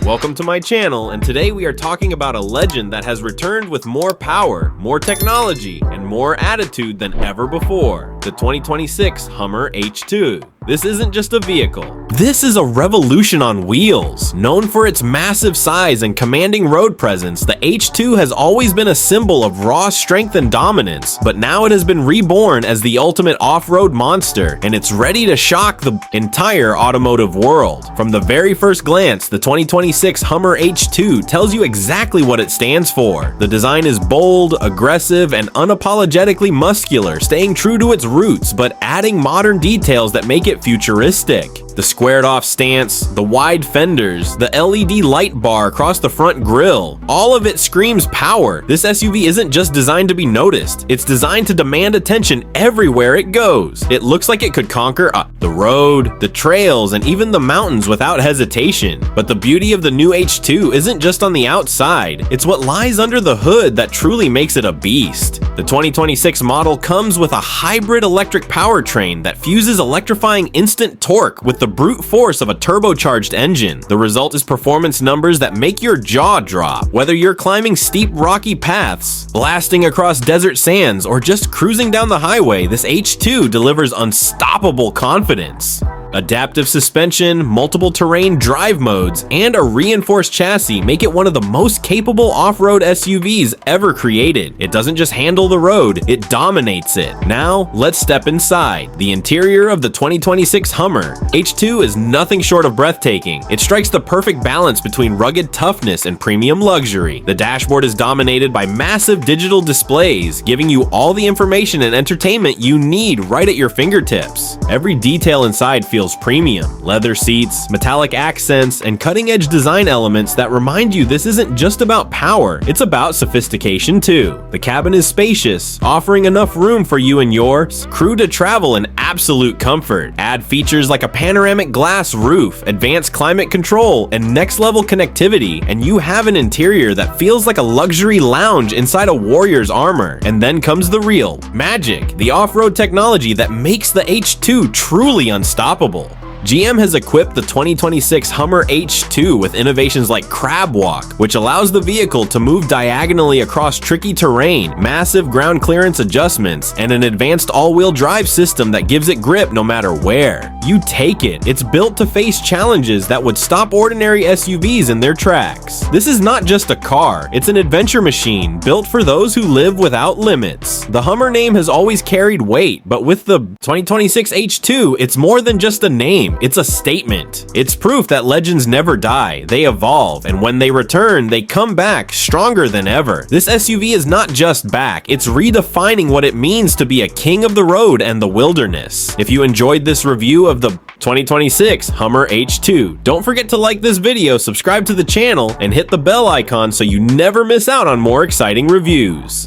Welcome to my channel, and today we are talking about a legend that has returned with more power, more technology, and more attitude than ever before. The 2026 Hummer H2. This isn't just a vehicle. This is a revolution on wheels. Known for its massive size and commanding road presence, the H2 has always been a symbol of raw strength and dominance, but now it has been reborn as the ultimate off-road monster, and it's ready to shock the entire automotive world. From the very first glance, the 2026 Hummer H2 tells you exactly what it stands for. The design is bold, aggressive, and unapologetically muscular, staying true to its roots, but adding modern details that make it futuristic. The squared off stance, the wide fenders, the LED light bar across the front grille, all of it screams power. This SUV isn't just designed to be noticed, it's designed to demand attention everywhere it goes. It looks like it could conquer the road, the trails, and even the mountains without hesitation. But the beauty of the new H2 isn't just on the outside, it's what lies under the hood that truly makes it a beast. The 2026 model comes with a hybrid electric powertrain that fuses electrifying instant torque with the brute force of a turbocharged engine. The result is performance numbers that make your jaw drop. Whether you're climbing steep rocky paths, blasting across desert sands, or just cruising down the highway, this H2 delivers unstoppable confidence. Adaptive suspension, multiple terrain drive modes, and a reinforced chassis make it one of the most capable off-road SUVs ever created. It doesn't just handle the road, it dominates it. Now, let's step inside. The interior of the 2026 Hummer H2 is nothing short of breathtaking. It strikes the perfect balance between rugged toughness and premium luxury. The dashboard is dominated by massive digital displays, giving you all the information and entertainment you need right at your fingertips. Every detail inside feels premium. Leather seats, metallic accents, and cutting-edge design elements that remind you this isn't just about power, it's about sophistication too. The cabin is spacious, offering enough room for you and your crew to travel in absolute comfort. Add features like a panoramic glass roof, advanced climate control, and next-level connectivity, and you have an interior that feels like a luxury lounge inside a warrior's armor. And then comes the real magic, the off-road technology that makes the H2 truly unstoppable. GM has equipped the 2026 Hummer H2 with innovations like Crab Walk, which allows the vehicle to move diagonally across tricky terrain, massive ground clearance adjustments, and an advanced all-wheel drive system that gives it grip no matter where you take it. It's built to face challenges that would stop ordinary SUVs in their tracks. This is not just a car, it's an adventure machine built for those who live without limits. The Hummer name has always carried weight, but with the 2026 H2, it's more than just a name. It's a statement. It's proof that legends never die, they evolve, and when they return, they come back stronger than ever. This SUV is not just back, it's redefining what it means to be a king of the road and the wilderness. If you enjoyed this review of the 2026 Hummer H2, don't forget to like this video, subscribe to the channel, and hit the bell icon so you never miss out on more exciting reviews.